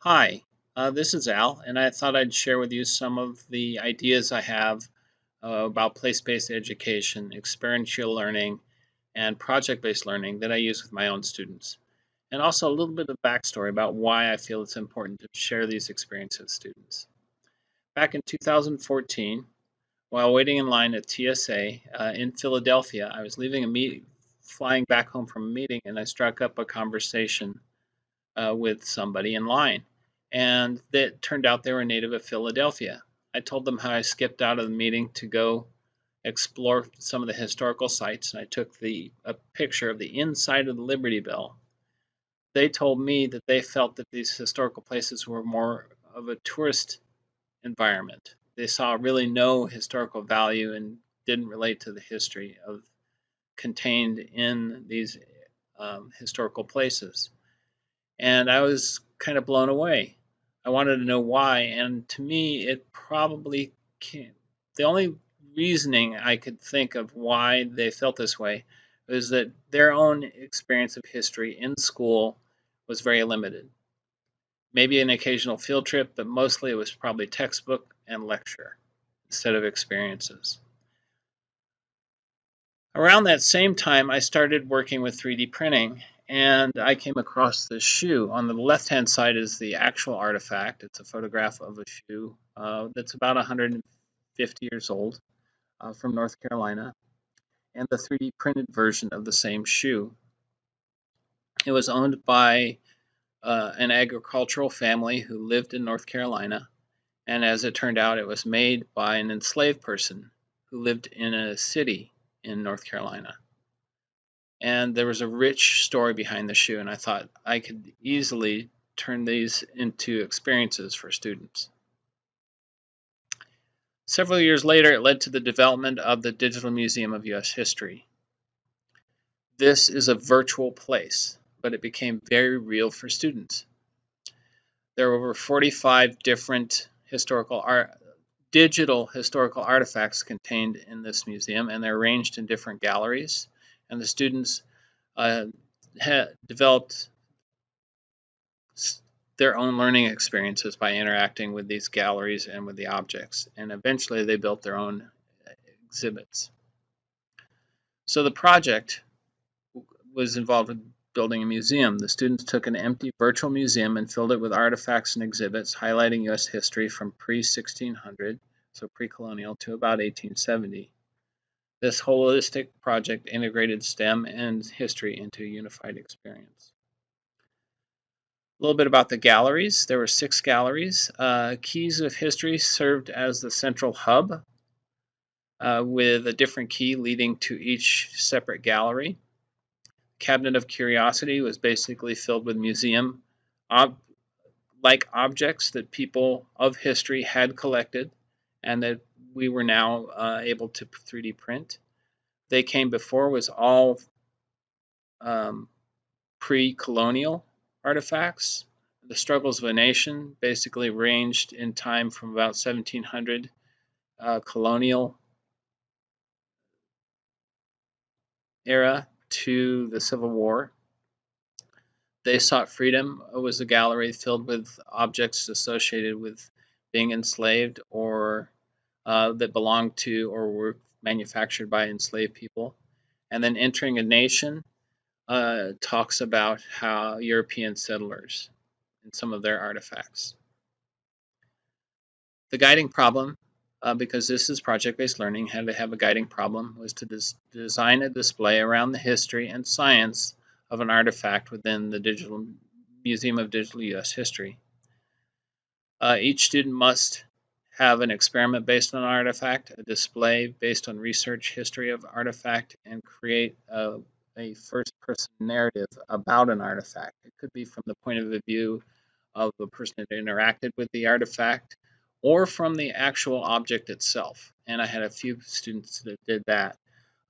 Hi, this is Al, and I thought I'd share with you some of the ideas I have about place-based education, experiential learning, and project-based learning that I use with my own students. And also a little bit of backstory about why I feel it's important to share these experiences with students. Back in 2014, while waiting in line at TSA in Philadelphia, I was leaving a meeting, flying back home from a meeting, and I struck up a conversation with somebody in line. And it turned out they were native of Philadelphia. I told them how I skipped out of the meeting to go explore some of the historical sites, and I took a picture of the inside of the Liberty Bell. They told me that they felt that these historical places were more of a tourist environment. They saw really no historical value and didn't relate to the history of contained in these historical places. And I was kind of blown away. I wanted to know why, and to me, it probably can't. The only reasoning I could think of why they felt this way was that their own experience of history in school was very limited. Maybe an occasional field trip, but mostly it was probably textbook and lecture instead of experiences. Around that same time, I started working with 3D printing, and I came across this shoe. On the left-hand side is the actual artifact. It's a photograph of a shoe that's about 150 years old from North Carolina, and the 3D printed version of the same shoe. It was owned by an agricultural family who lived in North Carolina, and as it turned out, it was made by an enslaved person who lived in a city in North Carolina. And there was a rich story behind the shoe, and I thought I could easily turn these into experiences for students. Several years later, it led to the development of the Digital Museum of U.S. History. This is a virtual place, but it became very real for students. There are over 45 different digital historical artifacts contained in this museum, and they're arranged in different galleries. And the students uh, developed their own learning experiences by interacting with these galleries and with the objects. And eventually they built their own exhibits. So the project was involved with building a museum. The students took an empty virtual museum and filled it with artifacts and exhibits highlighting U.S. history from pre-1600, so pre-colonial, to about 1870. This holistic project integrated STEM and history into a unified experience. A little bit about the galleries. There were 6 galleries. Keys of History served as the central hub with a different key leading to each separate gallery. Cabinet of Curiosity was basically filled with museum like objects that people of history had collected and that we were now able to 3D print. They Came Before was all pre-colonial artifacts. The struggles of a nation basically ranged in time from about 1700 colonial era to the Civil War. They Sought Freedom was a gallery filled with objects associated with being enslaved or that belonged to or were manufactured by enslaved people. And then Entering a Nation talks about how European settlers and some of their artifacts. The guiding problem, because this is project-based learning, had to have a guiding problem, was to design a display around the history and science of an artifact within the Digital Museum of Digital U.S. History. Each student must have an experiment based on an artifact, a display based on research history of artifact, and create a first-person narrative about an artifact. It could be from the point of view of the person that interacted with the artifact or from the actual object itself. And I had a few students that did that.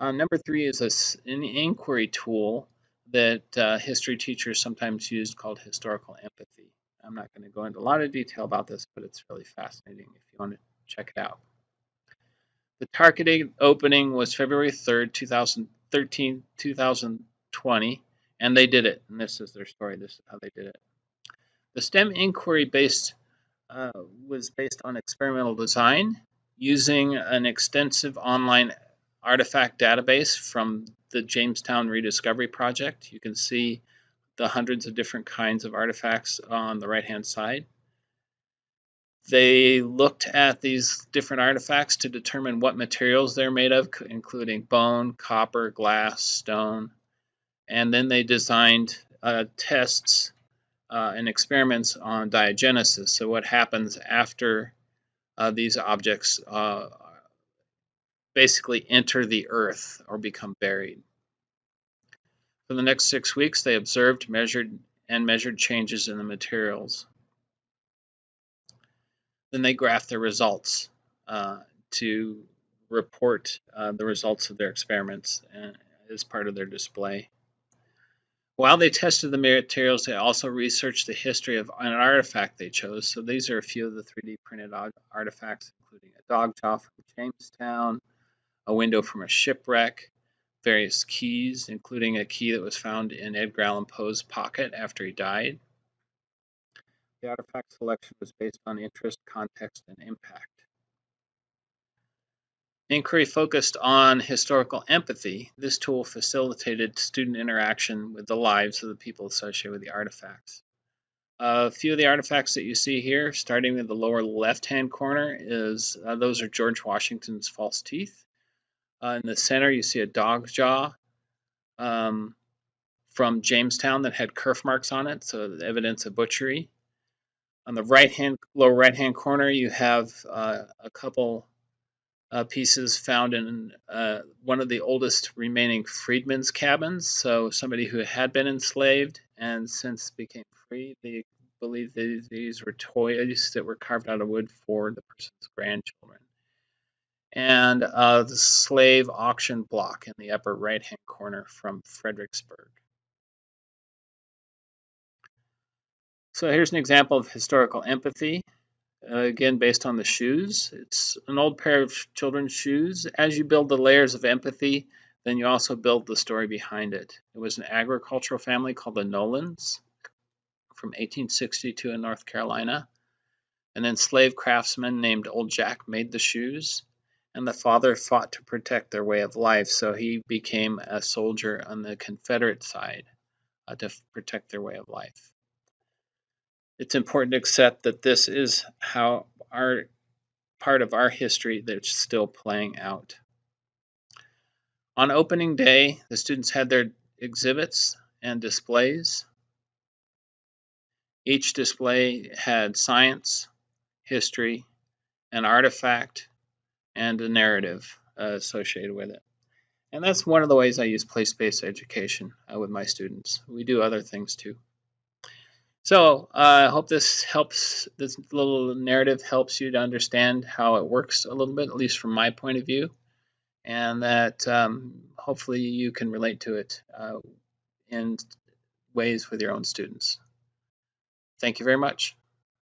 Number 3 is an inquiry tool that history teachers sometimes use called historical empathy. I'm not going to go into a lot of detail about this, but it's really fascinating if you want to check it out. The targeted opening was February 3rd, 2013, 2020, and they did it. And this is their story. This is how they did it. The STEM inquiry was based on experimental design using an extensive online artifact database from the Jamestown Rediscovery Project. You can see the hundreds of different kinds of artifacts on the right-hand side. They looked at these different artifacts to determine what materials they're made of, including bone, copper, glass, stone. And then they designed tests and experiments on diagenesis. So what happens after these objects basically enter the earth or become buried. For the next 6 weeks, they observed, measured changes in the materials. Then they graphed their results to report the results of their experiments as part of their display. While they tested the materials, they also researched the history of an artifact they chose. So these are a few of the 3D printed artifacts, including a dog jaw from Jamestown, a window from a shipwreck, various keys, including a key that was found in Edgar Allan Poe's pocket after he died. The artifact selection was based on interest, context, and impact. Inquiry focused on historical empathy. This tool facilitated student interaction with the lives of the people associated with the artifacts. A few of the artifacts that you see here, starting with the lower left-hand corner, those are George Washington's false teeth. In the center, you see a dog jaw from Jamestown that had kerf marks on it, so evidence of butchery. On the lower right-hand corner, you have a couple pieces found in one of the oldest remaining freedmen's cabins. So somebody who had been enslaved and since became free. They believe that these were toys that were carved out of wood for the person's grandchildren. And the slave auction block in the upper right-hand corner from Fredericksburg. So here's an example of historical empathy. Again, based on the shoes. It's an old pair of children's shoes. As you build the layers of empathy, then you also build the story behind it. It was an agricultural family called the Nolans from 1862 in North Carolina. An enslaved craftsman named Old Jack made the shoes, and the father fought to protect their way of life, so he became a soldier on the Confederate side to protect their way of life. It's important to accept that this is how our part of our history that's still playing out. On opening day, the students had their exhibits and displays. Each display had science, history, an artifact, and a narrative associated with it. And that's one of the ways I use place-based education with my students. We do other things too. So I hope this little narrative helps you to understand how it works a little bit, at least from my point of view, and that hopefully you can relate to it in ways with your own students. Thank you very much.